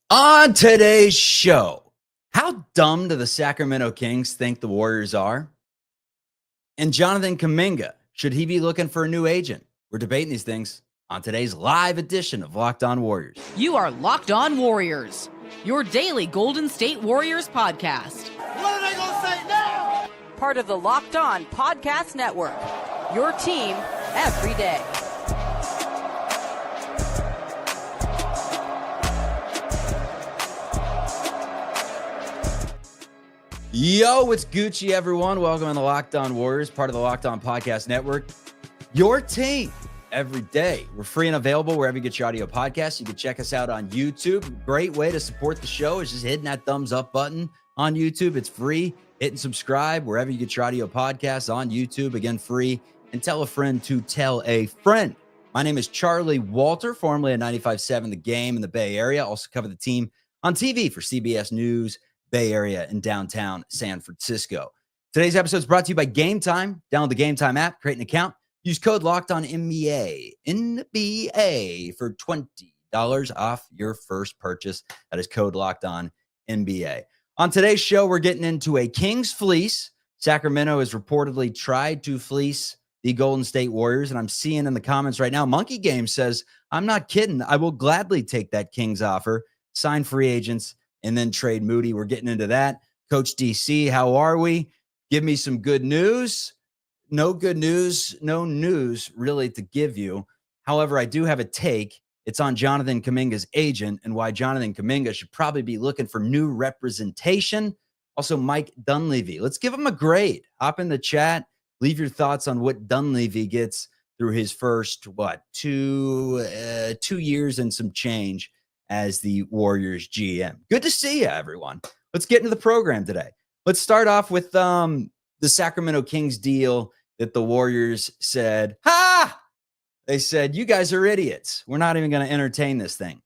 On today's show, how dumb do the Sacramento Kings think the Warriors are? And Jonathan Kuminga, should he be looking for a new agent? We're debating these things on today's live edition of Locked On Warriors. You are Locked On Warriors, your daily Golden State Warriors podcast. What are they going to say now? Part of the Locked On Podcast Network, your team every day. Yo, it's Gucci, everyone. Welcome to the Locked On Warriors, part of the Locked On Podcast Network. Your team every day. We're free and available wherever you get your audio podcasts. You can check us out on YouTube. Great way to support the show is just hitting that thumbs up button on YouTube. It's free. Hit and subscribe wherever you get your audio podcasts on YouTube. Again, free. And tell a friend to tell a friend. My name is Charlie Walter, formerly at 95.7 The Game in the Bay Area. Also cover the team on TV for CBS News, Bay Area, and downtown San Francisco. Today's episode is brought to you by Gametime. Download the Gametime app, create an account, use code LOCKEDONNBA for $20 off your first purchase. That is code LOCKEDONNBA. On today's show, we're getting into a Kings fleece. Sacramento has reportedly tried to fleece the Golden State Warriors, and I'm seeing in the comments right now, Monkey Game says, I'm not kidding. I will gladly take that Kings offer, sign free agents, and then trade Moody. We're getting into that. Coach DC, how are we? Give me some good news. No good news, no news really to give you. However, I do have a take. It's on Jonathan Kuminga's agent and why Jonathan Kuminga should probably be looking for new representation. Also, Mike Dunleavy. Let's give him a grade. Hop in the chat. Leave your thoughts on what Dunleavy gets through his first, two years and some change as the Warriors GM. Good to see you, everyone. Let's get into the program today. Let's start off with the Sacramento Kings deal that the Warriors said, they said, you guys are idiots. We're not even going to entertain this thing.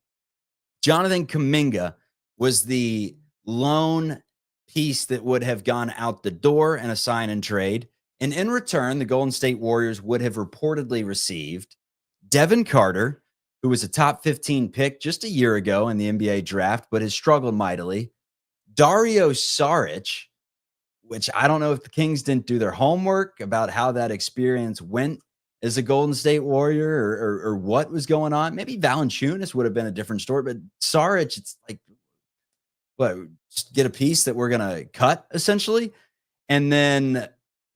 Jonathan Kuminga was the lone piece that would have gone out the door in a sign and trade. And in return, the Golden State Warriors would have reportedly received Devin Carter, who was a top 15 pick just a year ago in the NBA draft, but has struggled mightily. Dario Saric, which I don't know if the Kings didn't do their homework about how that experience went as a Golden State Warrior or what was going on. Maybe Valanciunas would have been a different story, but Saric, it's like, just get a piece that we're going to cut, essentially. And then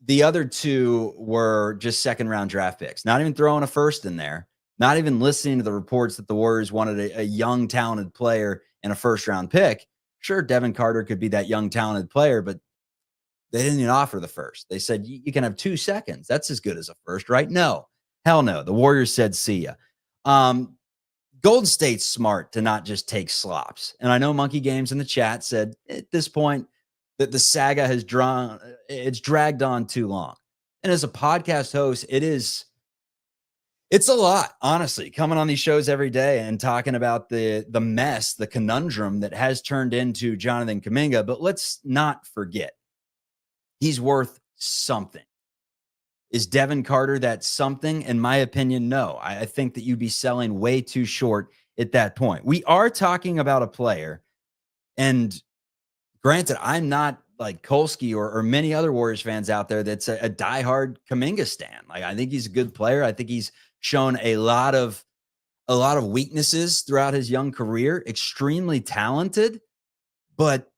the other two were just second-round draft picks, not even throwing a first in there. Not even listening to the reports that the Warriors wanted a young, talented player and a first-round pick. Sure, Devin Carter could be that young, talented player, but they didn't even offer the first. They said, you can have 2 seconds. That's as good as a first, right? No. Hell no. The Warriors said, see ya. Golden State's smart to not just take slops. And I know Monkey Games in the chat said, at this point, that the saga has dragged on too long. And as a podcast host, it's a lot, honestly, coming on these shows every day and talking about the mess, the conundrum that has turned into Jonathan Kuminga. But let's not forget, he's worth something. Is Devin Carter that something? In my opinion, no. I think that you'd be selling way too short at that point. We are talking about a player, and granted, I'm not like Kolsky or many other Warriors fans out there that's a diehard Kuminga stan. Like, I think he's a good player. I think he's shown a lot of weaknesses throughout his young career, extremely talented. But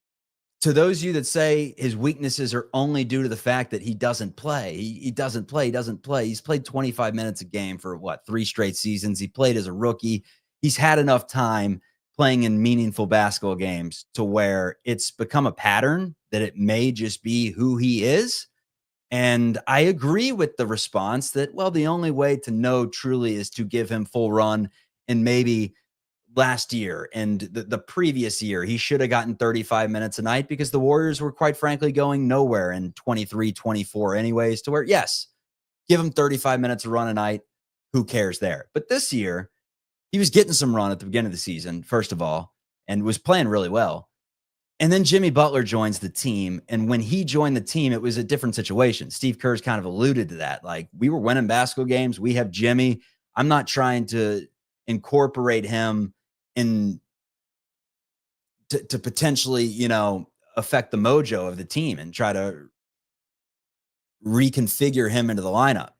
to those of you that say his weaknesses are only due to the fact that he doesn't play, he doesn't play. He's played 25 minutes a game for 3 straight seasons. He played as a rookie. He's had enough time playing in meaningful basketball games to where it's become a pattern that it may just be who he is. And I agree with the response that, the only way to know truly is to give him full run. And maybe last year and the previous year, he should have gotten 35 minutes a night because the Warriors were quite frankly going nowhere in 23-24 anyways, to where, yes, give him 35 minutes a run a night. Who cares there? But this year, he was getting some run at the beginning of the season, first of all, and was playing really well. And then Jimmy Butler joins the team. And when he joined the team, it was a different situation. Steve Kerr's kind of alluded to that. Like, we were winning basketball games. We have Jimmy. I'm not trying to incorporate him in to potentially, affect the mojo of the team and try to reconfigure him into the lineup.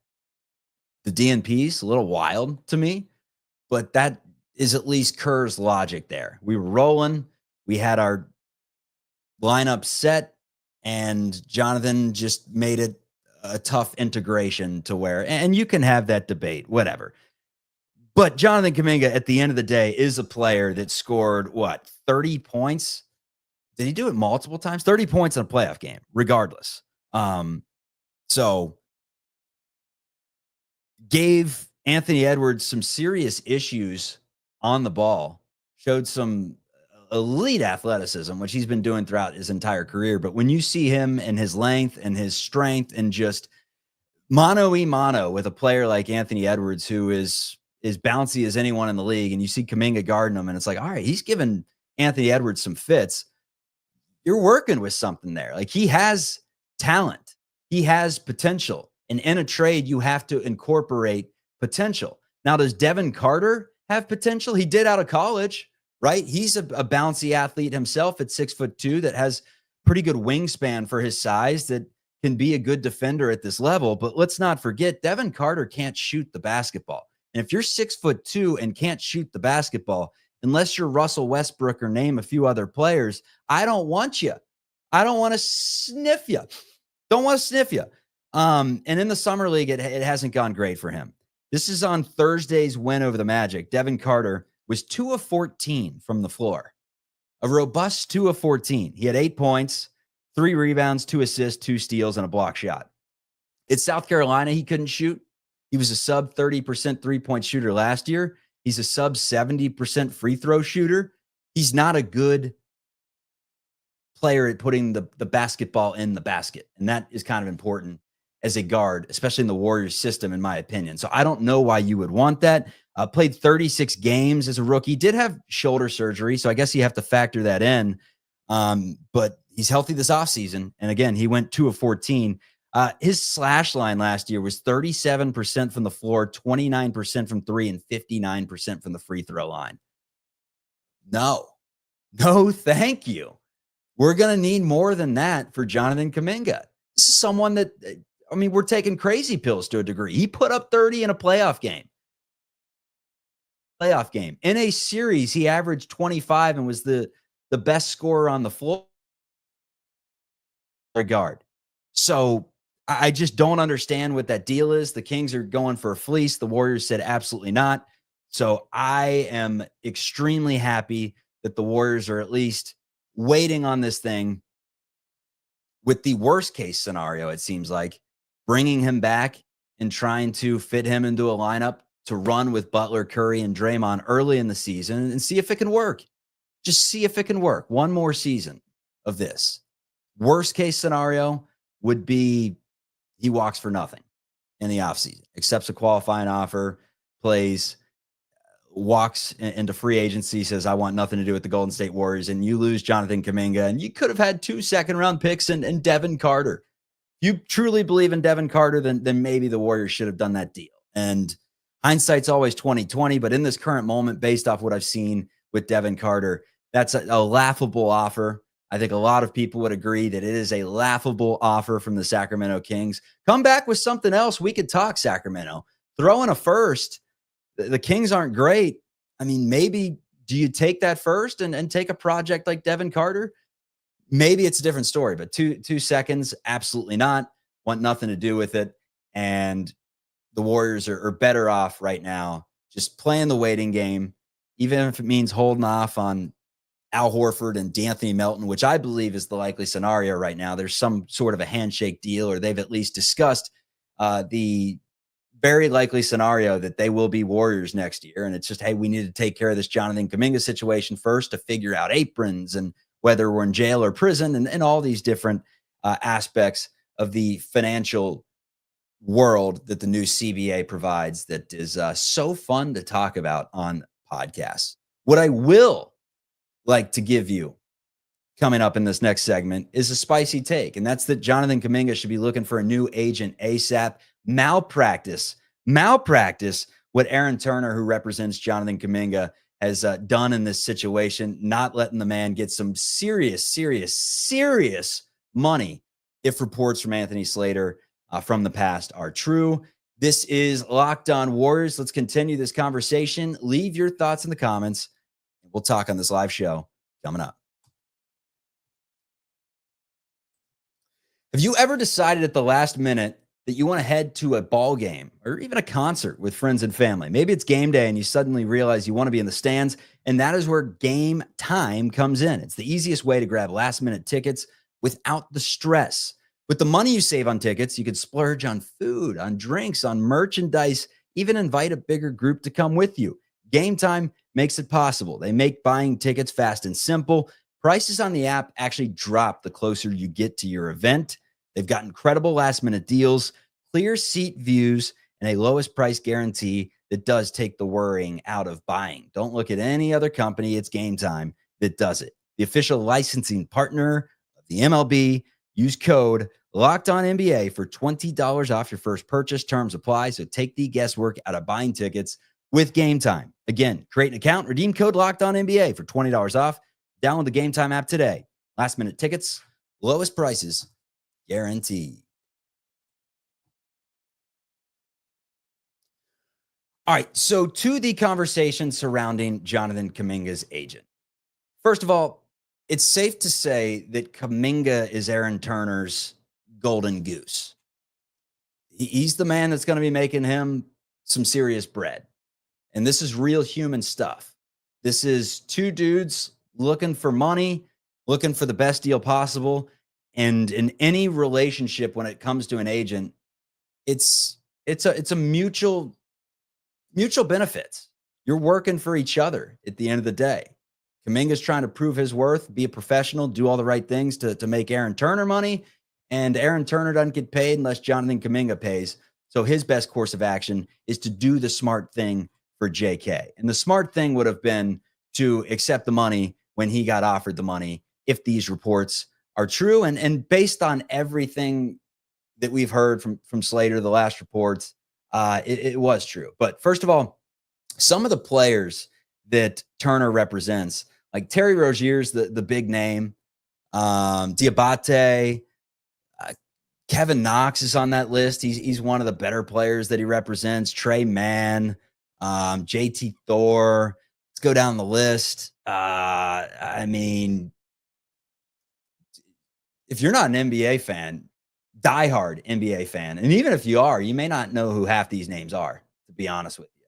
The DNP's a little wild to me, but that is at least Kerr's logic there. We were rolling. We had our lineup set, and Jonathan just made it a tough integration to where, and you can have that debate, whatever. But Jonathan Kuminga, at the end of the day, is a player that scored, 30 points? Did he do it multiple times? 30 points in a playoff game, regardless. So gave Anthony Edwards some serious issues on the ball, showed some elite athleticism, which he's been doing throughout his entire career. But when you see him and his length and his strength and just mano-a-mano with a player like Anthony Edwards, who is as bouncy as anyone in the league, and you see Kuminga guarding him, and it's like, all right, he's giving Anthony Edwards some fits. You're working with something there. Like, he has talent. He has potential. And in a trade, you have to incorporate potential. Now, does Devin Carter have potential? He did out of college, right? He's a bouncy athlete himself at 6'2" that has pretty good wingspan for his size, that can be a good defender at this level. But let's not forget, Devin Carter can't shoot the basketball. And if you're 6'2" and can't shoot the basketball, unless you're Russell Westbrook or name a few other players, I don't want you. I don't want to sniff you. Don't want to sniff you. And in the summer league, it hasn't gone great for him. This is on Thursday's win over the Magic. Devin Carter was 2 of 14 from the floor. A robust 2 of 14. He had 8 points, 3 rebounds, 2 assists, 2 steals, and a block shot. It's South Carolina. He couldn't shoot. He was a sub 30% three-point shooter last year. He's a sub 70% free throw shooter. He's not a good player at putting the basketball in the basket. And that is kind of important as a guard, especially in the Warriors system, in my opinion. So I don't know why you would want that. Played 36 games as a rookie. Did have shoulder surgery, so I guess you have to factor that in. But he's healthy this offseason. And again, he went 2 of 14. His slash line last year was 37% from the floor, 29% from three, and 59% from the free throw line. No, thank you. We're going to need more than that for Jonathan Kuminga. This is someone that, we're taking crazy pills to a degree. He put up 30 in a playoff game. In a series, he averaged 25 and was the best scorer on the floor. Guard. So I just don't understand what that deal is. The Kings are going for a fleece. The Warriors said absolutely not. So I am extremely happy that the Warriors are at least waiting on this thing, with the worst case scenario, it seems like, bringing him back and trying to fit him into a lineup to run with Butler, Curry, and Draymond early in the season and see if it can work. Just see if it can work. One more season of this. Worst case scenario would be he walks for nothing in the offseason, accepts a qualifying offer, plays, walks into free agency, says, I want nothing to do with the Golden State Warriors, and you lose Jonathan Kuminga, and you could have had 2 second-round picks and Devin Carter. If you truly believe in Devin Carter, then maybe the Warriors should have done that deal. And hindsight's always 20/20, but in this current moment, based off what I've seen with Devin Carter, that's a laughable offer. I think a lot of people would agree that it is a laughable offer from the Sacramento Kings. Come back with something else. We could talk, Sacramento. Throw in a first. The Kings aren't great. Maybe do you take that first and take a project like Devin Carter? Maybe it's a different story, but 2 seconds, absolutely not. Want nothing to do with it. And the Warriors are better off right now just playing the waiting game, even if it means holding off on Al Horford and D'Anthony Melton, which I believe is the likely scenario right now. There's some sort of a handshake deal, or they've at least discussed the very likely scenario that they will be Warriors next year. And it's just, hey, we need to take care of this Jonathan Kuminga situation first to figure out aprons and whether we're in jail or prison and all these different aspects of the financial world that the new CBA provides that is so fun to talk about on podcasts. What I will like to give you coming up in this next segment is a spicy take, and that's that Jonathan Kuminga should be looking for a new agent ASAP. Malpractice what Aaron Turner, who represents Jonathan Kuminga, has done in this situation, not letting the man get some serious money if reports from Anthony Slater from the past are true. This is Locked On Warriors. Let's continue this conversation. Leave your thoughts in the comments. We'll talk on this live show coming up. Have you ever decided at the last minute that you want to head to a ball game or even a concert with friends and family? Maybe it's game day and you suddenly realize you want to be in the stands, and that is where Gametime comes in. It's the easiest way to grab last-minute tickets without the stress. With the money you save on tickets, you could splurge on food, on drinks, on merchandise, even invite a bigger group to come with you. Gametime makes it possible. They make buying tickets fast and simple. Prices on the app actually drop the closer you get to your event. They've got incredible last-minute deals, clear seat views, and a lowest price guarantee that does take the worrying out of buying. Don't look at any other company. It's Gametime that does it. The official licensing partner of the MLB. Use code LOCKEDONNBA for $20 off your first purchase. Terms apply, so take the guesswork out of buying tickets with Gametime. Again, create an account, redeem code LOCKEDONNBA for $20 off. Download the Gametime app today. Last-minute tickets, lowest prices, guaranteed. All right, so to the conversation surrounding Jonathan Kuminga's agent. First of all, it's safe to say that Kuminga is Aaron Turner's golden goose. He's the man that's going to be making him some serious bread. And this is real human stuff. This is two dudes looking for money, looking for the best deal possible. And in any relationship, when it comes to an agent, it's a mutual benefits. You're working for each other at the end of the day. Kuminga's trying to prove his worth, be a professional, do all the right things to make Aaron Turner money. And Aaron Turner doesn't get paid unless Jonathan Kuminga pays. So his best course of action is to do the smart thing for JK. And the smart thing would have been to accept the money when he got offered the money, if these reports are true. And based on everything that we've heard from Slater, the last reports, it was true. But first of all, some of the players that Turner represents, like Terry Rozier's the big name, Diabate, Kevin Knox is on that list. He's one of the better players that he represents. Trey Mann, JT Thor. Let's go down the list. I mean, if you're not an NBA fan, diehard NBA fan, and even if you are, you may not know who half these names are, to be honest with you,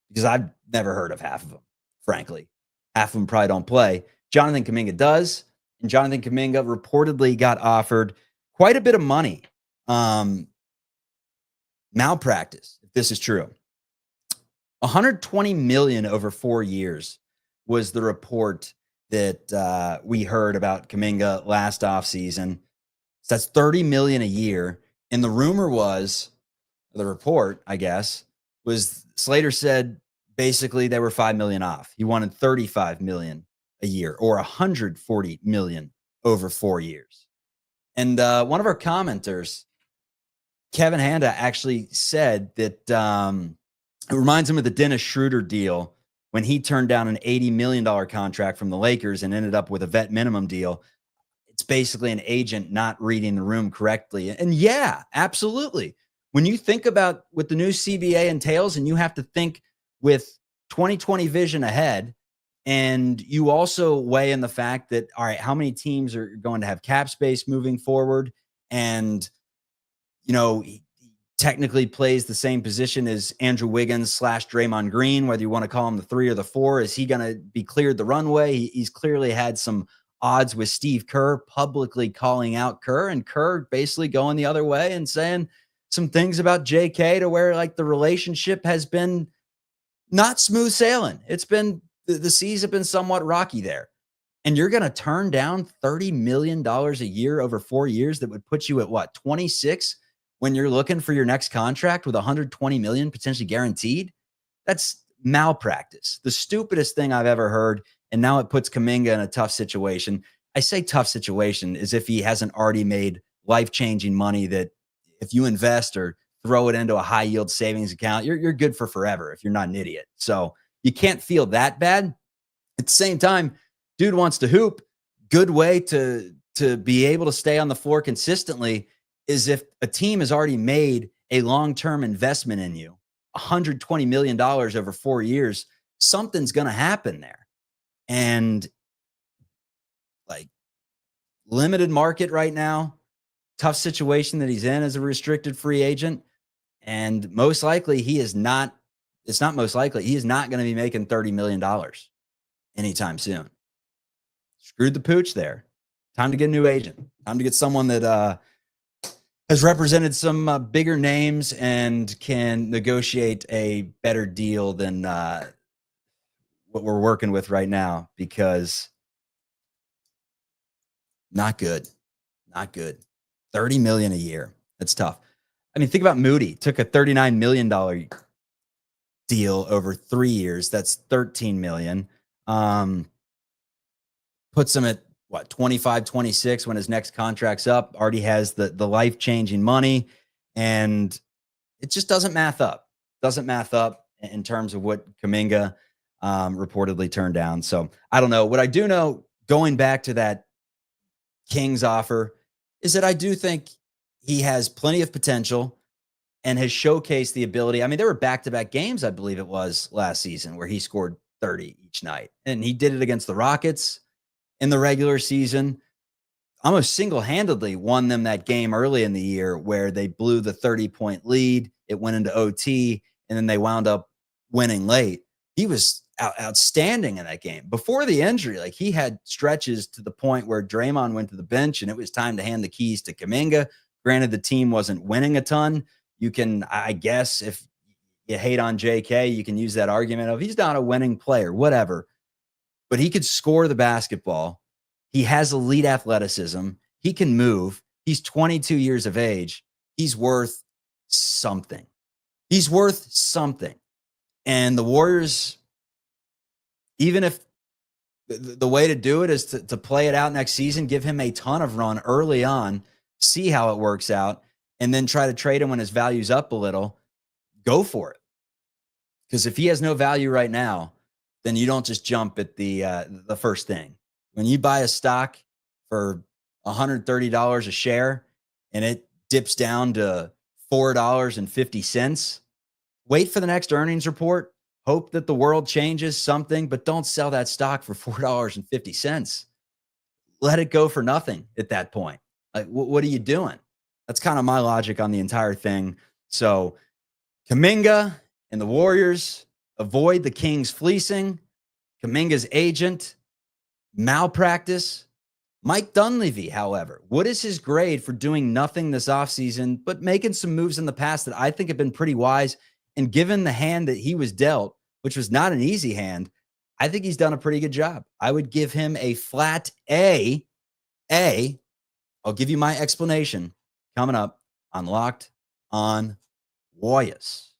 because I've never heard of half of them, frankly. Half of them probably don't play. Jonathan Kuminga does, and Jonathan Kuminga reportedly got offered quite a bit of money. Malpractice, if this is true. $120 million over 4 years was the report that we heard about Kuminga last offseason. So that's $30 million a year. And the rumor was, the report, I guess, was Slater said basically they were $5 million off. He wanted $35 million a year, or $140 million over 4 years. And one of our commenters, Kevin Handa, actually said that it reminds him of the Dennis Schroeder deal when he turned down an $80 million contract from the Lakers and ended up with a vet minimum deal. It's basically an agent not reading the room correctly. And yeah, absolutely. When you think about what the new CBA entails, and you have to think with 2020 vision ahead, and you also weigh in the fact that, all right, how many teams are going to have cap space moving forward? And, you know, he technically plays the same position as Andrew Wiggins / Draymond Green, whether you want to call him the 3 or the 4. Is he going to be cleared the runway? He's clearly had some odds with Steve Kerr publicly calling out Kerr, and Kerr basically going the other way and saying some things about JK to where, like, the relationship has been not smooth sailing. It's been, the seas have been somewhat rocky there. And you're going to turn down $30 million a year over 4 years that would put you at what, 26 when you're looking for your next contract with $120 million potentially guaranteed? That's malpractice. The stupidest thing I've ever heard. And now it puts Kuminga in a tough situation. I say tough situation as if he hasn't already made life-changing money that if you invest or throw it into a high-yield savings account, you're good for forever if you're not an idiot. So you can't feel that bad. At the same time, dude wants to hoop. Good way to be able to stay on the floor consistently is if a team has already made a long-term investment in you, $120 million over 4 years, something's going to happen there. And like limited market right now, tough situation that he's in as a restricted free agent. And most likely he is not, it's not most likely, he is not going to be making $30 million anytime soon. Screwed the pooch there. Time to get a new agent. Time to get someone that has represented some bigger names and can negotiate a better deal than what we're working with right now, because not good. Not good. $30 million a year. That's tough. I mean, think about Moody. Took a $39 million deal over 3 years. That's $13 million. Puts him at what, 25, 26 when his next contract's up. Already has the life-changing money, and it just doesn't math up. Doesn't math up in terms of what Kuminga reportedly turned down. So I don't know. What I do know, going back to that Kings offer, is that I do think he has plenty of potential and has showcased the ability. I mean, there were back-to-back games, I believe it was last season, where he scored 30 each night. And he did it against the Rockets in the regular season. Almost single-handedly won them that game early in the year where they blew the 30-point lead. It went into OT, and then they wound up winning late. He was outstanding in that game. Before the injury, like, he had stretches to the point where Draymond went to the bench and it was time to hand the keys to Kuminga. Granted, the team wasn't winning a ton. You can, I guess, if you hate on JK, you can use that argument of he's not a winning player, whatever. But he could score the basketball. He has elite athleticism. He can move. He's 22 years of age. He's worth something. He's worth something. And the Warriors, even if the way to do it is to play it out next season, give him a ton of run early on, see how it works out, and then try to trade him when his value's up a little, go for it. Because if he has no value right now, then you don't just jump at the first thing. When you buy a stock for $130 a share and it dips down to $4.50, wait for the next earnings report. Hope that the world changes something, but don't sell that stock for $4.50. Let it go for nothing at that point. Like, what are you doing? That's kind of my logic on the entire thing. So Kuminga and the Warriors avoid the Kings fleecing. Kuminga's agent, malpractice. Mike Dunleavy, however, what is his grade for doing nothing this offseason, but making some moves in the past that I think have been pretty wise? And given the hand that he was dealt, which was not an easy hand, I think he's done a pretty good job. I would give him a flat A. I'll give you my explanation coming up on Locked on Warriors.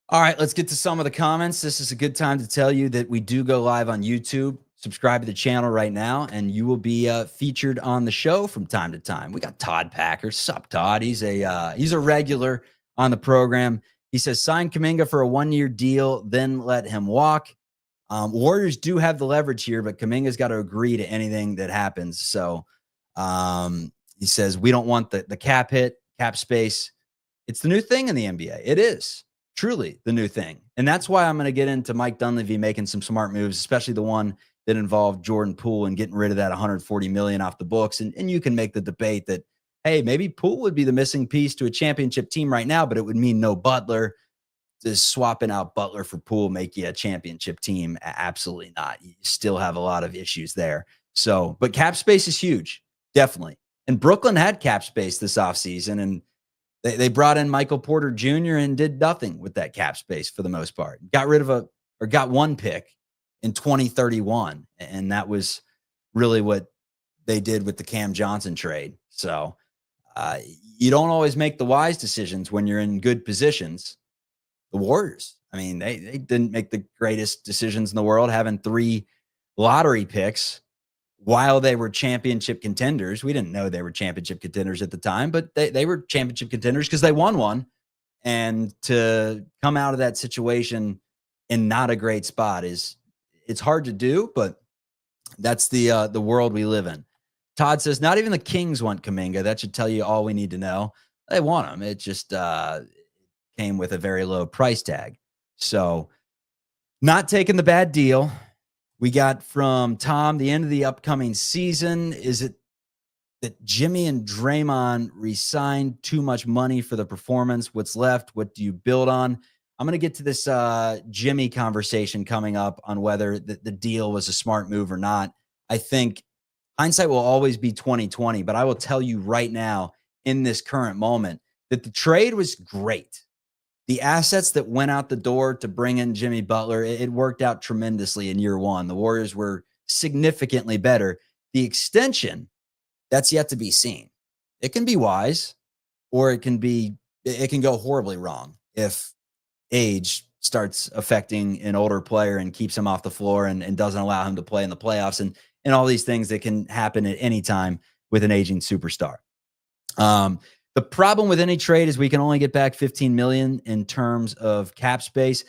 All right, let's get to some of the comments. This is a good time to tell you that we do go live on YouTube. Subscribe to the channel right now, and you will be featured on the show from time to time. We got Todd Packer. Sup, Todd? He's a regular on the program. He says, sign Kuminga for a 1-year deal, then let him walk. Warriors do have the leverage here, but Kuminga's got to agree to anything that happens. So he says, we don't want the cap hit, cap space. It's the new thing in the NBA. It is truly the new thing. And that's why I'm going to get into Mike Dunleavy making some smart moves, especially the one that involved Jordan Poole and getting rid of that $140 million off the books. And you can make the debate that, hey, maybe Poole would be the missing piece to a championship team right now, but it would mean no Butler. Does swapping out Butler for Poole make you a championship team? Absolutely not. You still have a lot of issues there. So, but cap space is huge, definitely. And Brooklyn had cap space this offseason, and they brought in Michael Porter Jr. and did nothing with that cap space for the most part. Got rid of got one pick in 2031. And that was really what they did with the Cam Johnson trade. So you don't always make the wise decisions when you're in good positions. The Warriors, I mean, they didn't make the greatest decisions in the world, having 3 lottery picks while they were championship contenders. We didn't know they were championship contenders at the time, but they were championship contenders because they won one. And to come out of that situation in not a great spot it's hard to do, but that's the world we live in. Todd says, not even the Kings want Kuminga. That should tell you all we need to know. They want him. It just came with a very low price tag. So not taking the bad deal. We got from Tom, the end of the upcoming season. Is it that Jimmy and Draymond resigned too much money for the performance? What's left? What do you build on? I'm going to get to this Jimmy conversation coming up on whether the deal was a smart move or not. I think hindsight will always be 2020, but I will tell you right now in this current moment that the trade was great. The assets that went out the door to bring in Jimmy Butler, it worked out tremendously in year one. The Warriors were significantly better. The extension, that's yet to be seen. It can be wise, or it can go horribly wrong if age starts affecting an older player and keeps him off the floor and doesn't allow him to play in the playoffs and all these things that can happen at any time with an aging superstar. The problem with any trade is we can only get back $15 million in terms of cap space.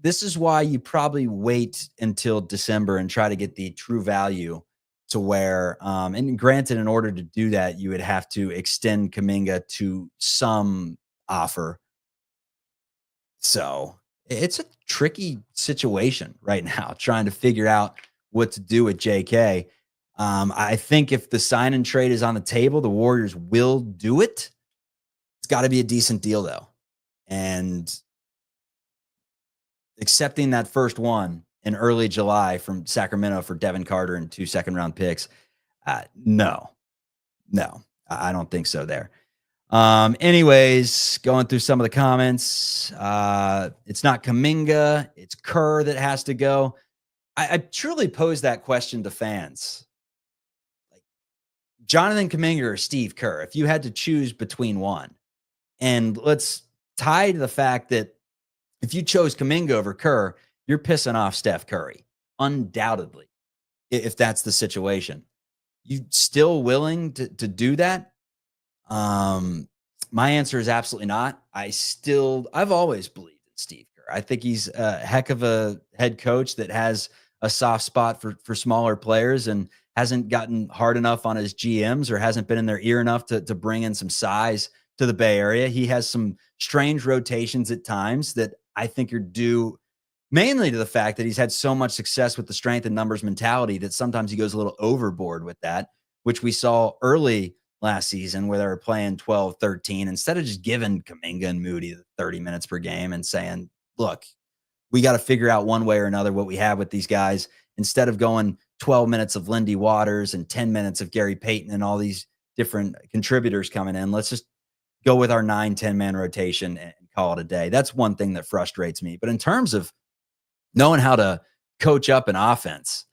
This is why you probably wait until December and try to get the true value to where, and granted, in order to do that, you would have to extend Kuminga to some offer. So it's a tricky situation right now, trying to figure out what to do with JK. I think if the sign and trade is on the table, the Warriors will do it. It's got to be a decent deal, though. And accepting that first one in early July from Sacramento for Devin Carter and 2 second-round picks, no, I don't think so there. Anyways, going through some of the comments, it's not Kuminga, it's Kerr that has to go. I truly pose that question to fans. Like, Jonathan Kuminga or Steve Kerr, if you had to choose between one. And let's tie to the fact that if you chose Kuminga over Kerr, you're pissing off Steph Curry, undoubtedly, if that's the situation. You still willing to do that? My answer is absolutely not. I've always believed in Steve Kerr. I think he's a heck of a head coach that has a soft spot for smaller players and hasn't gotten hard enough on his GMs or hasn't been in their ear enough to bring in some size to the Bay Area. He has some strange rotations at times that I think are due mainly to the fact that he's had so much success with the strength and numbers mentality that sometimes he goes a little overboard with that, which we saw early last season where they were playing 12, 13, instead of just giving Kuminga and Moody 30 minutes per game and saying, look, we got to figure out one way or another what we have with these guys. Instead of going 12 minutes of Lindy Waters and 10 minutes of Gary Payton and all these different contributors coming in, let's just go with our 9-10 man rotation and call it a day. That's one thing that frustrates me. But in terms of knowing how to coach up an offense,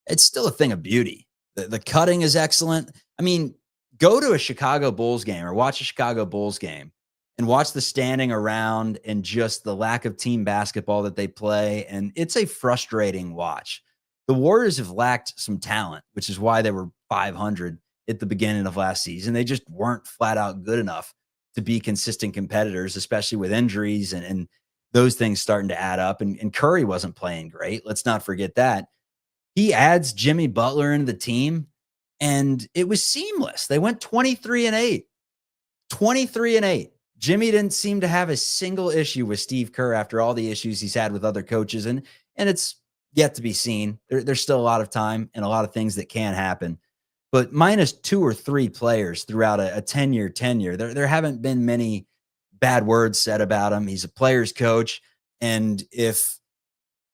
it's still a thing of beauty. The cutting is excellent. I mean, go to a Chicago Bulls game or watch a Chicago Bulls game and watch the standing around and just the lack of team basketball that they play. And it's a frustrating watch. The Warriors have lacked some talent, which is why they were 500 at the beginning of last season. They just weren't flat out good enough to be consistent competitors, especially with injuries and those things starting to add up. And Curry wasn't playing great. Let's not forget that. He adds Jimmy Butler into the team, and it was seamless. They went 23-8. 23-8. Jimmy didn't seem to have a single issue with Steve Kerr after all the issues he's had with other coaches. And it's yet to be seen. There's still a lot of time and a lot of things that can happen. But minus 2 or 3 players throughout a 10-year tenure, there haven't been many bad words said about him. He's a player's coach. And if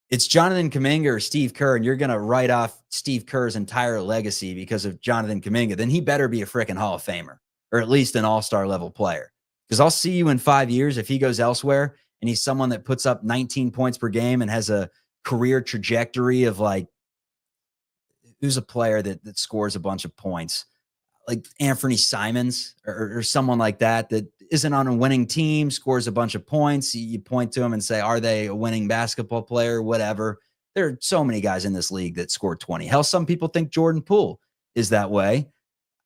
it's Jonathan Kuminga or Steve Kerr, and you're going to write off Steve Kerr's entire legacy because of Jonathan Kuminga, then he better be a freaking Hall of Famer, or at least an all-star level player. Because I'll see you in 5 years if he goes elsewhere and he's someone that puts up 19 points per game and has a career trajectory of like, who's a player that scores a bunch of points, like Anthony Simons or someone like that isn't on a winning team, scores a bunch of points. You point to him and say, are they a winning basketball player? Whatever. There are so many guys in this league that score 20. Hell, some people think Jordan Poole is that way.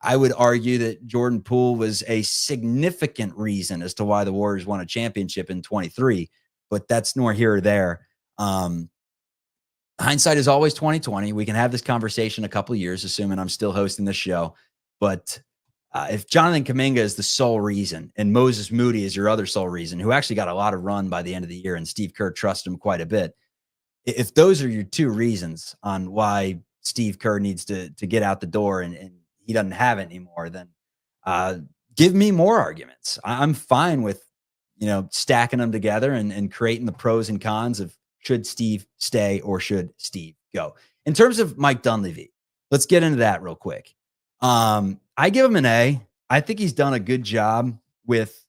I would argue that Jordan Poole was a significant reason as to why the Warriors won a championship in 23, but that's nor here or there. Hindsight is always 2020. We can have this conversation a couple of years, assuming I'm still hosting this show. But if Jonathan Kuminga is the sole reason and Moses Moody is your other sole reason, who actually got a lot of run by the end of the year and Steve Kerr trusted him quite a bit, if those are your two reasons on why Steve Kerr needs to get out the door and he doesn't have it anymore, then give me more arguments. I'm fine with, stacking them together and creating the pros and cons of should Steve stay or should Steve go. In terms of Mike Dunleavy, let's get into that real quick. I give him an A. I think he's done a good job with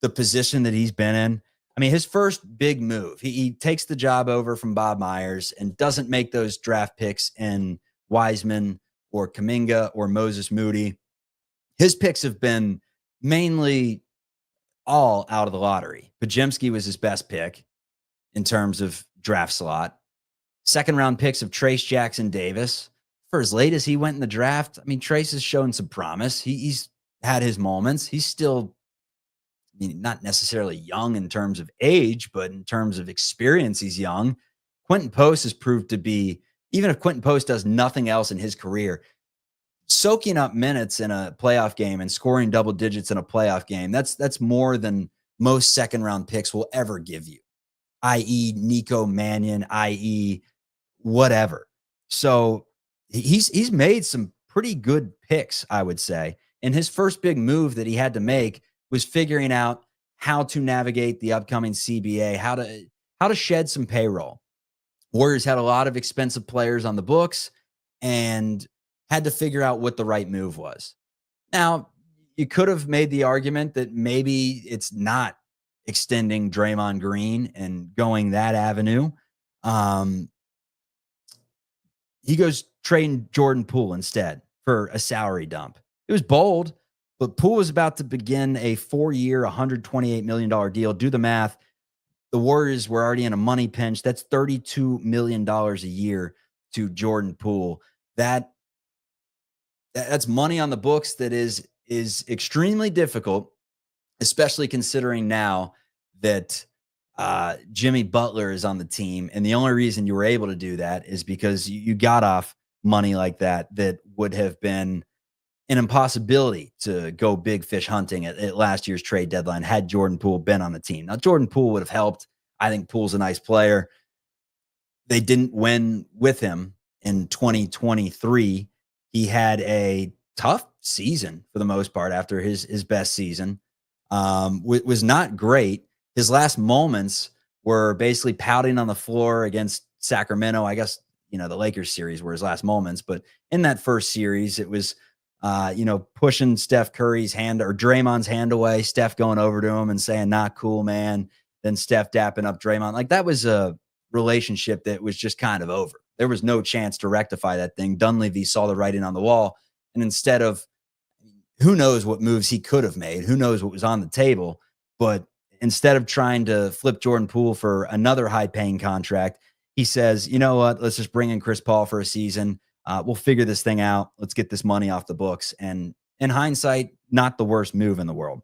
the position that he's been in. I mean, his first big move, he takes the job over from Bob Myers and doesn't make those draft picks in Wiseman or Kuminga or Moses Moody. His picks have been mainly all out of the lottery. Podziemski was his best pick in terms of draft slot. Second round picks of Trace Jackson Davis. For as late as he went in the draft, I mean, Trace has shown some promise. He's had his moments. He's still, not necessarily young in terms of age, but in terms of experience, he's young. Quentin Post has proved to be, even if Quentin Post does nothing else in his career, soaking up minutes in a playoff game and scoring double digits in a playoff game, that's more than most second round picks will ever give you, i.e. Nico Mannion, i.e. whatever. So he's made some pretty good picks, I would say. And his first big move that he had to make was figuring out how to navigate the upcoming CBA, how to shed some payroll. Warriors had a lot of expensive players on the books and had to figure out what the right move was. Now, you could have made the argument that maybe it's not extending Draymond Green and going that avenue. He goes trading Jordan Poole instead for a salary dump. It was bold, but Poole was about to begin a 4-year, $128 million deal. Do the math. The Warriors were already in a money pinch. That's $32 million a year to Jordan Poole. That's money on the books that is extremely difficult, especially considering now that Jimmy Butler is on the team. And the only reason you were able to do that is because you got off money like that would have been an impossibility to go big fish hunting at last year's trade deadline had Jordan Poole been on the team. Now, Jordan Poole would have helped. I think Poole's a nice player. They didn't win with him in 2023. He had a tough season for the most part after his best season. Was not great. His last moments were basically pouting on the floor against Sacramento. I guess, the Lakers series were his last moments, but in that first series, it was, pushing Steph Curry's hand or Draymond's hand away, Steph going over to him and saying, "Not cool, man." Then Steph dapping up Draymond. Like, that was a relationship that was just kind of over. There was no chance to rectify that thing. Dunleavy saw the writing on the wall. And instead of, who knows what moves he could have made, who knows what was on the table, but instead of trying to flip Jordan Poole for another high-paying contract, he says, you know what, let's just bring in Chris Paul for a season. We'll figure this thing out. Let's get this money off the books. And in hindsight, not the worst move in the world.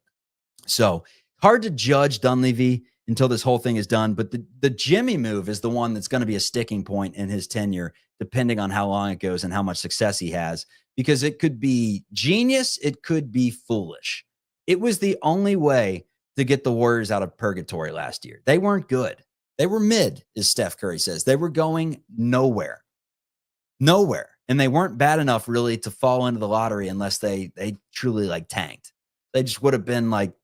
So hard to judge Dunleavy until this whole thing is done. But the Jimmy move is the one that's going to be a sticking point in his tenure, depending on how long it goes and how much success he has, because it could be genius. It could be foolish. It was the only way to get the Warriors out of purgatory last year. They weren't good. They were mid, as Steph Curry says. They were going nowhere. And they weren't bad enough really to fall into the lottery unless they truly tanked. They just would have been like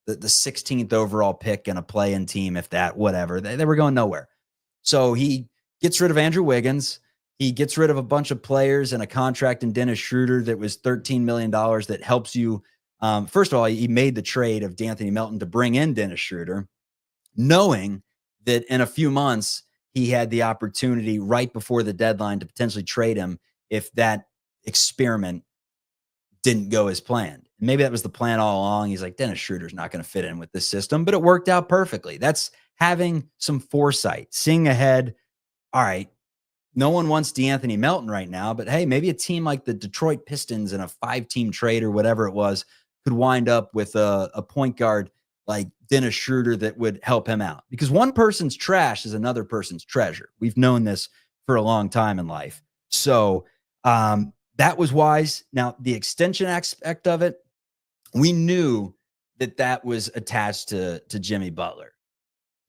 the 16th overall pick in a play-in team, if that, whatever. They were going nowhere. So he gets rid of Andrew Wiggins. He gets rid of a bunch of players and a contract in Dennis Schroeder that was $13 million that helps you. First of all, he made the trade of D'Anthony Melton to bring in Dennis Schroeder, knowing that in a few months, he had the opportunity right before the deadline to potentially trade him if that experiment didn't go as planned. And maybe that was the plan all along. He's like, Dennis Schroeder's not going to fit in with this system, but it worked out perfectly. That's having some foresight, seeing ahead. All right, no one wants DeAnthony Melton right now, but hey, maybe a team like the Detroit Pistons in a 5-team trade or whatever it was could wind up with a point guard like Dennis Schroeder that would help him out, because one person's trash is another person's treasure. We've known this for a long time in life. So that was wise. Now, the extension aspect of it, we knew that was attached to Jimmy Butler.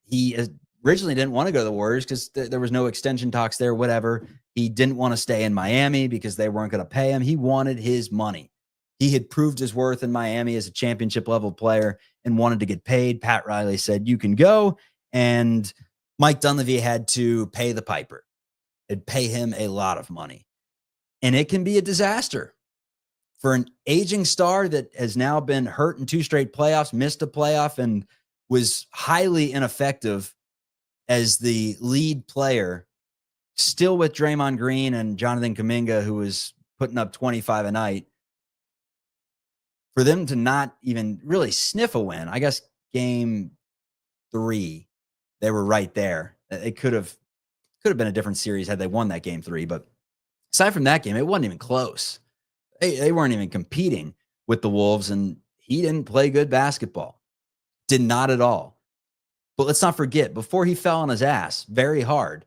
He originally didn't want to go to the Warriors because there was no extension talks there, whatever. He didn't want to stay in Miami because they weren't going to pay him. He wanted his money. He had proved his worth in Miami as a championship level player and wanted to get paid. Pat Riley said, you can go. And Mike Dunleavy had to pay the piper. It'd pay him a lot of money. And it can be a disaster for an aging star that has now been hurt in 2 straight playoffs, missed a playoff, and was highly ineffective as the lead player, still with Draymond Green and Jonathan Kuminga, who was putting up 25 a night. For them to not even really sniff a win, I guess game 3, they were right there. It could have been a different series had they won that game 3. But aside from that game, it wasn't even close. They weren't even competing with the Wolves, and he didn't play good basketball. Did not at all. But let's not forget, before he fell on his ass very hard,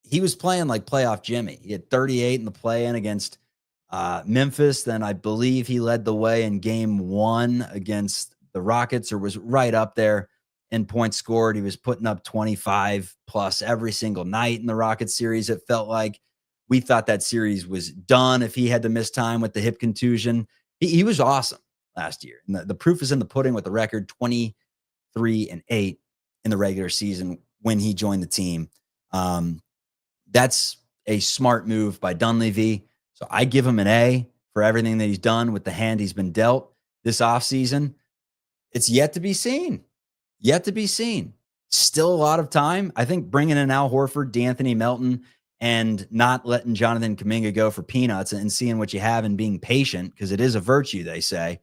he was playing like playoff Jimmy. He had 38 in the play-in against Memphis. Then I believe he led the way in game 1 against the Rockets, or was right up there in points scored. He was putting up 25 plus every single night in the Rockets series. It felt like we thought that series was done if he had to miss time with the hip contusion. He was awesome last year. And the proof is in the pudding with the record 23-8 in the regular season when he joined the team. That's a smart move by Dunleavy. So I give him an A for everything that he's done with the hand he's been dealt this offseason. It's yet to be seen. Yet to be seen. Still a lot of time. I think bringing in Al Horford, DeAnthony Melton, and not letting Jonathan Kuminga go for peanuts and seeing what you have and being patient, because it is a virtue, they say.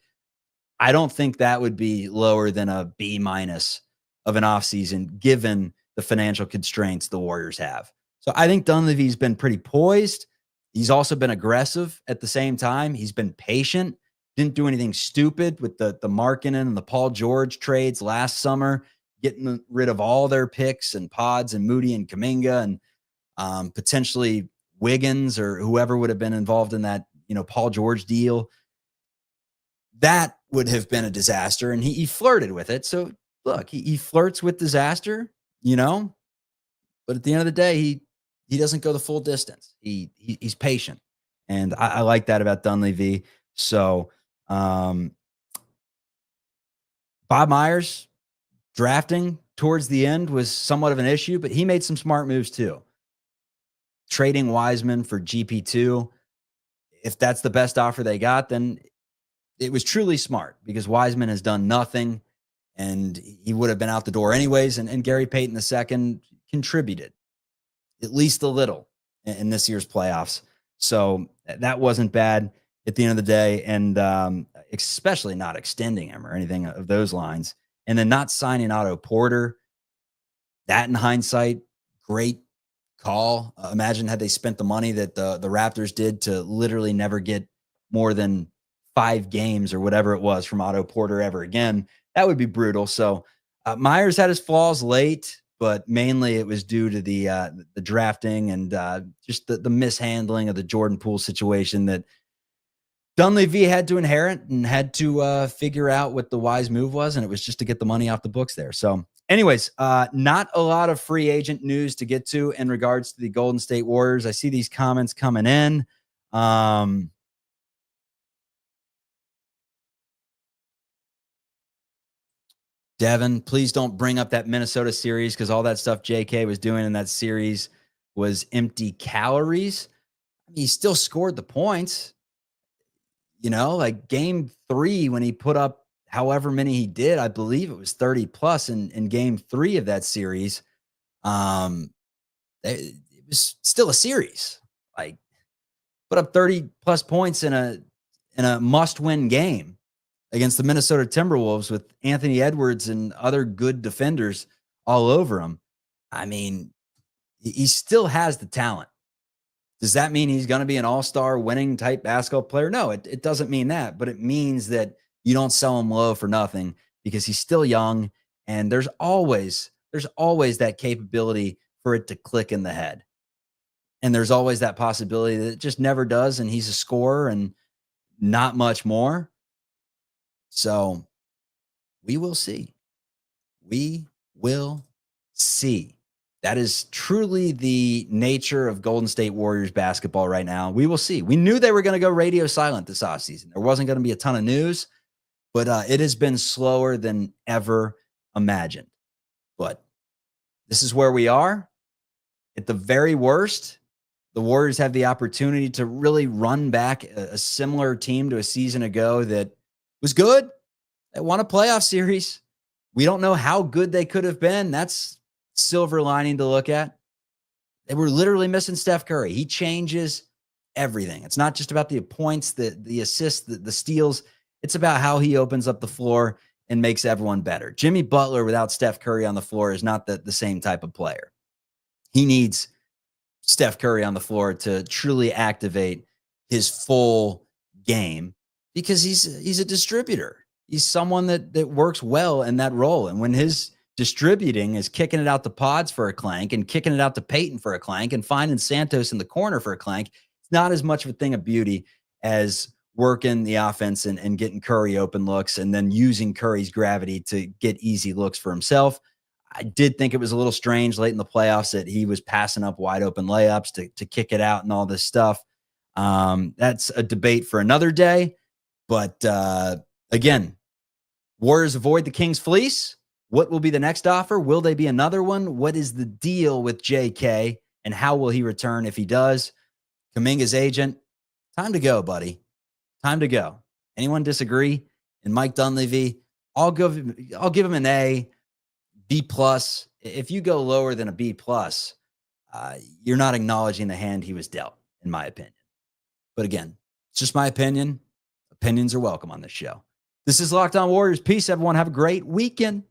I don't think that would be lower than a B- of an offseason, given the financial constraints the Warriors have. So I think Dunleavy's been pretty poised. He's also been aggressive at the same time. He's been patient. Didn't do anything stupid with the Markkanen and the Paul George trades last summer, getting rid of all their picks and Pods and Moody and Kuminga and potentially Wiggins or whoever would have been involved in that, Paul George deal. That would have been a disaster. And he flirted with it. So look, he flirts with disaster, but at the end of the day, he doesn't go the full distance. He's patient. And I like that about Dunleavy. So Bob Myers drafting towards the end was somewhat of an issue, but he made some smart moves too. Trading Wiseman for GP2. If that's the best offer they got, then it was truly smart, because Wiseman has done nothing and he would have been out the door anyways. And Gary Payton II contributed at least a little in this year's playoffs. So that wasn't bad at the end of the day. And especially not extending him or anything of those lines. And then not signing Otto Porter. That in hindsight, great call. Imagine had they spent the money that the Raptors did to literally never get more than 5 games or whatever it was from Otto Porter ever again. That would be brutal. So Myers had his flaws late, but mainly it was due to the drafting and just the mishandling of the Jordan Poole situation that Dunleavy had to inherit and had to figure out what the wise move was, and it was just to get the money off the books there. So anyways, not a lot of free agent news to get to in regards to the Golden State Warriors. I see these comments coming in. Devin, please don't bring up that Minnesota series, because all that stuff JK was doing in that series was empty calories. He still scored the points. Like game 3, when he put up however many he did, I believe it was 30 plus in game 3 of that series. It was still a series. Like, put up 30 plus points in a must-win game against the Minnesota Timberwolves with Anthony Edwards and other good defenders all over him. I mean, he still has the talent. Does that mean he's going to be an all-star winning type basketball player? No, it doesn't mean that, but it means that you don't sell him low for nothing because he's still young, and there's always that capability for it to click in the head. And there's always that possibility that it just never does, and he's a scorer and not much more. So we will see. We will see. That is truly the nature of Golden State Warriors basketball right now. We will see. We knew they were going to go radio silent this offseason. There wasn't going to be a ton of news, but it has been slower than ever imagined. But this is where we are. At the very worst, the Warriors have the opportunity to really run back a similar team to a season ago that was good. They won a playoff series. We don't know how good they could have been. That's silver lining to look at. They were literally missing Steph Curry. He changes everything. It's not just about the points, the assists, the steals. It's about how he opens up the floor and makes everyone better. Jimmy Butler without Steph Curry on the floor is not the same type of player. He needs Steph Curry on the floor to truly activate his full game because he's a distributor. He's someone that works well in that role. And when his distributing is kicking it out to Pods for a clank and kicking it out to Peyton for a clank and finding Santos in the corner for a clank, it's not as much of a thing of beauty as working the offense and getting Curry open looks and then using Curry's gravity to get easy looks for himself. I did think it was a little strange late in the playoffs that he was passing up wide open layups to kick it out and all this stuff. That's a debate for another day. But again, Warriors avoid the Kings fleece. What will be the next offer? Will they be another one? What is the deal with JK and how will he return if he does? Kuminga's agent, time to go, buddy. Time to go. Anyone disagree? And Mike Dunleavy, I'll give him an A, B plus. If you go lower than a B plus, you're not acknowledging the hand he was dealt, in my opinion. But again, it's just my opinion. Opinions are welcome on this show. This is Locked On Warriors. Peace, everyone. Have a great weekend.